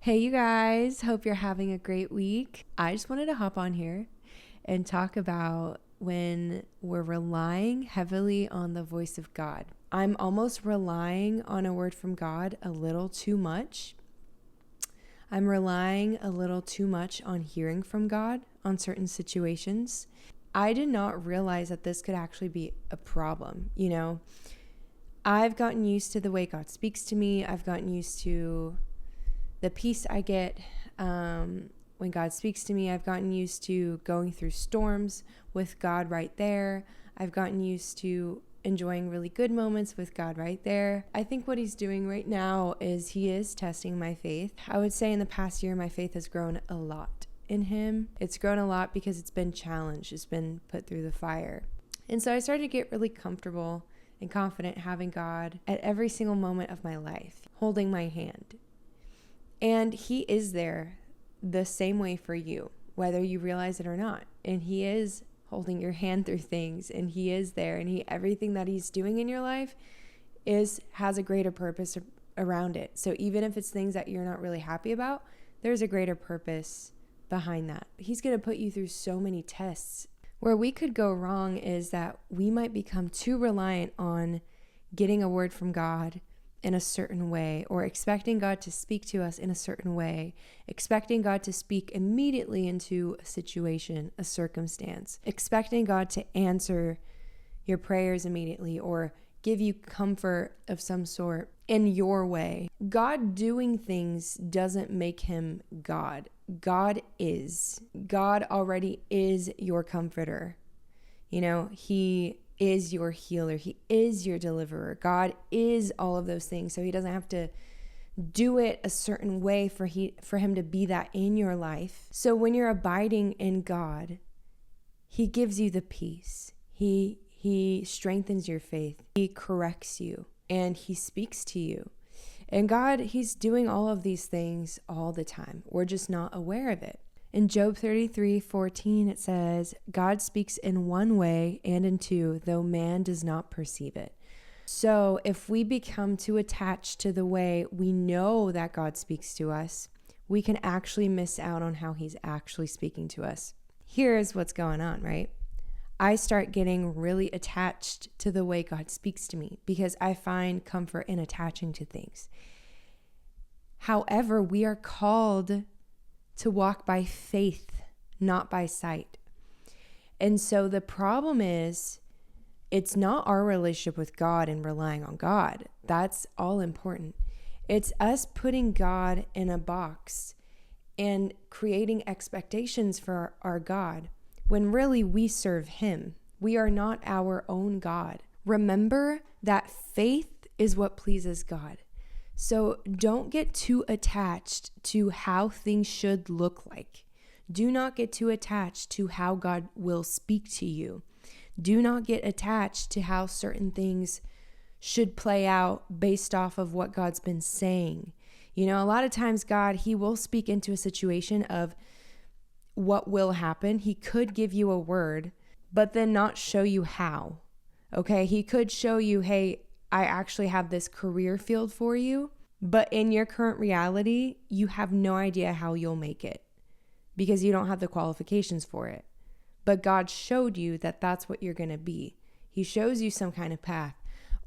Hey, you guys. Hope you're having a great week. I just wanted to hop on here and talk about when we're relying heavily on the voice of God. I'm almost relying on a word from God a little too much. I'm relying a little too much on hearing from God on certain situations. I did not realize that this could actually be a problem. I've gotten used to the way God speaks to me. I've gotten used to the peace I get when God speaks to me. I've gotten used to going through storms with God right there. I've gotten used to enjoying really good moments with God right there. I think what he's doing right now is he is testing my faith. I would say in the past year, my faith has grown a lot in him. It's grown a lot because it's been challenged. It's been put through the fire. And so I started to get really comfortable and confident having God at every single moment of my life, holding my hand. And he is there the same way for you, whether you realize it or not. And he is holding your hand through things, and he is there, and everything that he's doing in your life has a greater purpose around it. So even if it's things that you're not really happy about, there's a greater purpose behind that. He's going to put you through so many tests. Where we could go wrong is that we might become too reliant on getting a word from God in a certain way, or expecting God to speak to us in a certain way, expecting God to speak immediately into a situation, a circumstance, expecting God to answer your prayers immediately or give you comfort of some sort in your way. God doing things doesn't make him God. God already is your comforter. He is your healer. He is your deliverer. God is all of those things. So he doesn't have to do it a certain way for him to be that in your life. So when you're abiding in God, he gives you the peace. He strengthens your faith. He corrects you and he speaks to you. And God, he's doing all of these things all the time. We're just not aware of it. In Job 33:14, it says, God speaks in one way and in two, though man does not perceive it. So if we become too attached to the way we know that God speaks to us, we can actually miss out on how he's actually speaking to us. Here's what's going on, right? I start getting really attached to the way God speaks to me because I find comfort in attaching to things. However, we are called to walk by faith, not by sight. And so the problem is, it's not our relationship with God and relying on God. That's all important. It's us putting God in a box and creating expectations for our God when really we serve him. We are not our own God. Remember that faith is what pleases God. So don't get too attached to how things should look like. Do not get too attached to how God will speak to you. Do not get attached to how certain things should play out based off of what God's been saying. A lot of times God, he will speak into a situation of what will happen. He could give you a word, but then not show you how. Okay, he could show you, hey, I actually have this career field for you, but in your current reality, you have no idea how you'll make it because you don't have the qualifications for it. But God showed you that that's what you're going to be. He shows you some kind of path.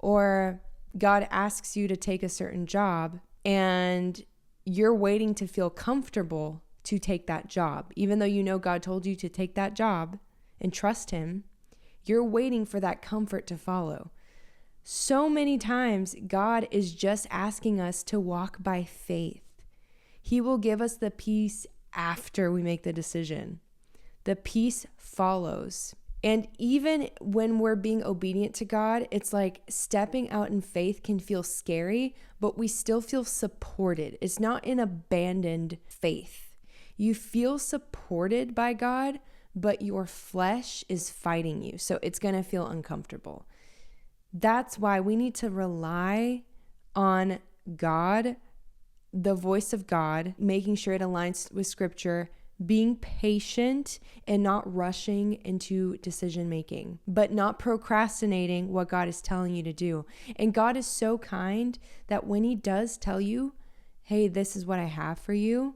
Or God asks you to take a certain job and you're waiting to feel comfortable to take that job. Even though you know God told you to take that job and trust him, you're waiting for that comfort to follow. So many times, God is just asking us to walk by faith. He will give us the peace after we make the decision. The peace follows. And even when we're being obedient to God, it's like stepping out in faith can feel scary, but we still feel supported. It's not an abandoned faith. You feel supported by God, but your flesh is fighting you. So it's going to feel uncomfortable. That's why we need to rely on God, the voice of God, making sure it aligns with scripture, being patient and not rushing into decision making, but not procrastinating what God is telling you to do. And God is so kind that when he does tell you, hey, this is what I have for you.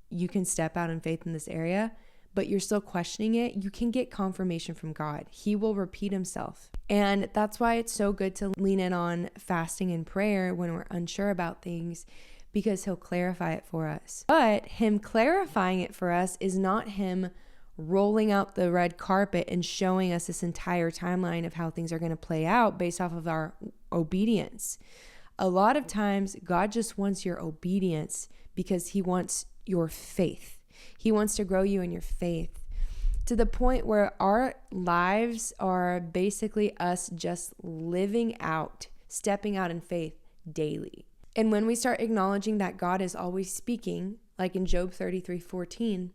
You can step out in faith in this area, but you're still questioning it, you can get confirmation from God. He will repeat himself. And that's why it's so good to lean in on fasting and prayer when we're unsure about things, because he'll clarify it for us. But him clarifying it for us is not him rolling out the red carpet and showing us this entire timeline of how things are going to play out based off of our obedience. A lot of times, God just wants your obedience because he wants your faith. He wants to grow you in your faith to the point where our lives are basically us just living out, stepping out in faith daily. And when we start acknowledging that God is always speaking, like in Job 33:14,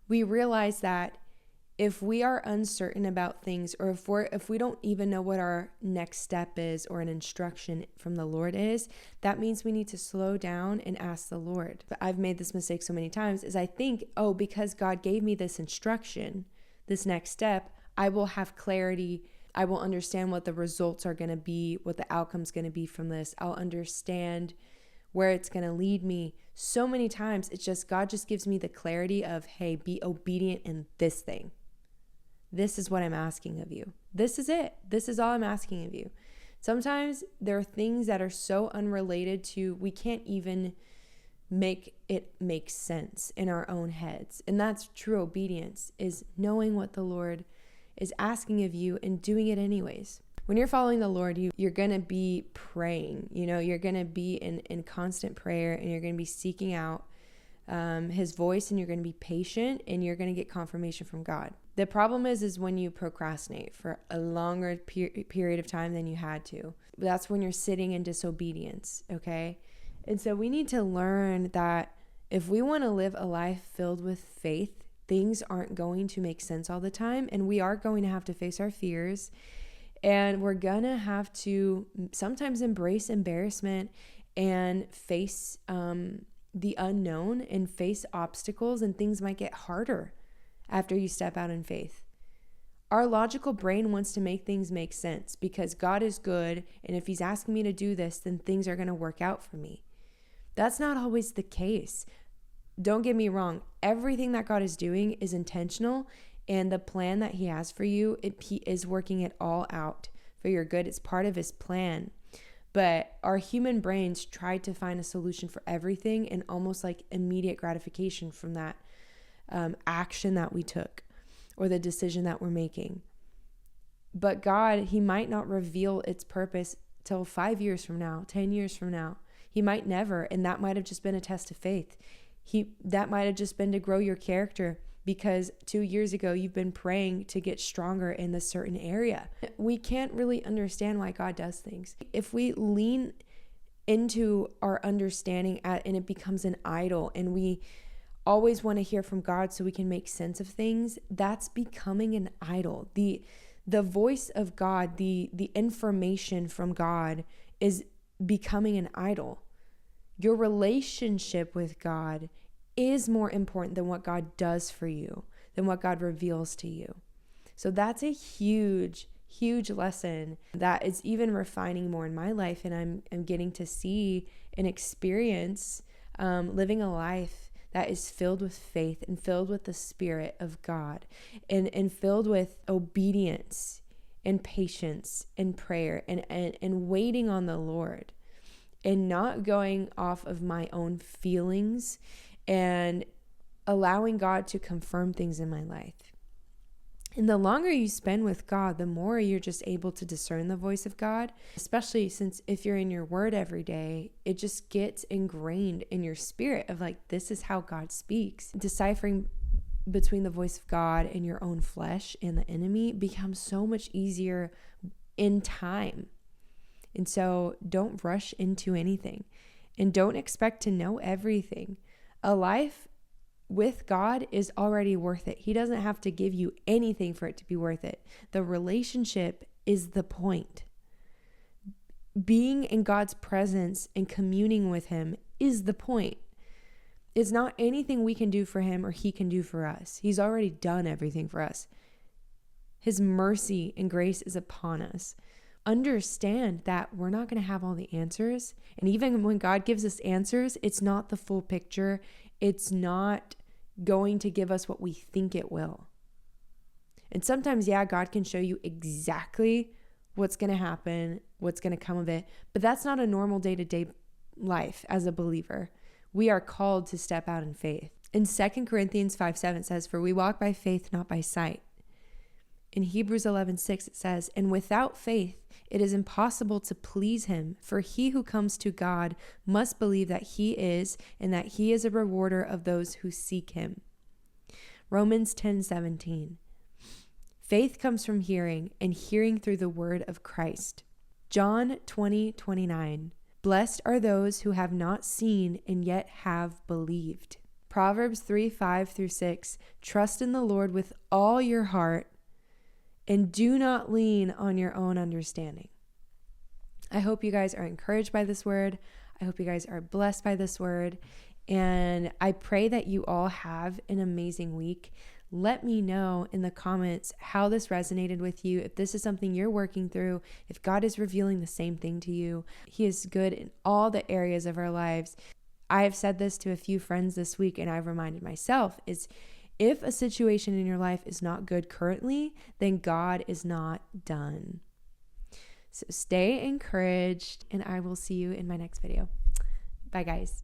we realize that if we are uncertain about things, or if we don't even know what our next step is or an instruction from the Lord is, that means we need to slow down and ask the Lord. But I've made this mistake so many times is I think, because God gave me this instruction, this next step, I will have clarity. I will understand what the results are going to be, what the outcome's going to be from this. I'll understand where it's going to lead me. So many times it's just God just gives me the clarity of, hey, be obedient in this thing. This is what I'm asking of you. This is it. This is all I'm asking of you. Sometimes there are things that are so unrelated to, we can't even make it make sense in our own heads. And that's true obedience, is knowing what the Lord is asking of you and doing it anyways. When you're following the Lord, you're going to be praying. You're going to be in constant prayer, and you're going to be seeking out his voice, and you're going to be patient, and you're going to get confirmation from God. The problem is when you procrastinate for a longer period of time than you had to. That's when you're sitting in disobedience, okay? And so we need to learn that if we want to live a life filled with faith, things aren't going to make sense all the time, and we are going to have to face our fears, and we're going to have to sometimes embrace embarrassment and face the unknown and face obstacles, and things might get harder after you step out in faith. Our logical brain wants to make things make sense because God is good, and if he's asking me to do this, then things are going to work out for me. That's not always the case. Don't get me wrong. Everything that God is doing is intentional, and the plan that he has for you, he is working it all out for your good. It's part of his plan. But our human brains try to find a solution for everything and almost like immediate gratification from that action that we took or the decision that we're making. But God, he might not reveal its purpose till 5 years from now, 10 years from now. He might never, and that might have just been a test of faith. That might have just been to grow your character because 2 years ago you've been praying to get stronger in this certain area. We can't really understand why God does things. If we lean into our understanding and it becomes an idol, and we always want to hear from God so we can make sense of things, that's becoming an idol. The voice of God, the information from God is becoming an idol. Your relationship with God is more important than what God does for you, than what God reveals to you. So that's a huge, huge lesson that is even refining more in my life, and I'm getting to see and experience living a life that is filled with faith and filled with the Spirit of God and filled with obedience and patience and prayer and waiting on the Lord and not going off of my own feelings and allowing God to confirm things in my life. And the longer you spend with God, the more you're just able to discern the voice of God, especially since if you're in your word every day, it just gets ingrained in your spirit of like, this is how God speaks. Deciphering between the voice of God and your own flesh and the enemy becomes so much easier in time. And so don't rush into anything and don't expect to know everything. A life with God is already worth it. He doesn't have to give you anything for it to be worth it. The relationship is the point. Being in God's presence and communing with him is the point. It's not anything we can do for him or he can do for us. He's already done everything for us. His mercy and grace is upon us. understand that we're not going to have all the answers. And even when God gives us answers, it's not the full picture. It's not going to give us what we think it will. And sometimes, God can show you exactly what's going to happen, what's going to come of it. But that's not a normal day-to-day life as a believer. We are called to step out in faith. In 2 Corinthians 5:7 it says, "For we walk by faith, not by sight." In Hebrews 11:6 it says, "And without faith, it is impossible to please him. For he who comes to God must believe that he is, and that he is a rewarder of those who seek him." Romans 10:17. Faith comes from hearing, and hearing through the word of Christ. John 20:29. Blessed are those who have not seen and yet have believed. Proverbs 3:5-6. Trust in the Lord with all your heart, and do not lean on your own understanding. I hope you guys are encouraged by this word. I hope you guys are blessed by this word. And I pray that you all have an amazing week. Let me know in the comments how this resonated with you. If this is something you're working through, if God is revealing the same thing to you. He is good in all the areas of our lives. I have said this to a few friends this week, and I've reminded myself, is if a situation in your life is not good currently, then God is not done. So stay encouraged, and I will see you in my next video. Bye, guys.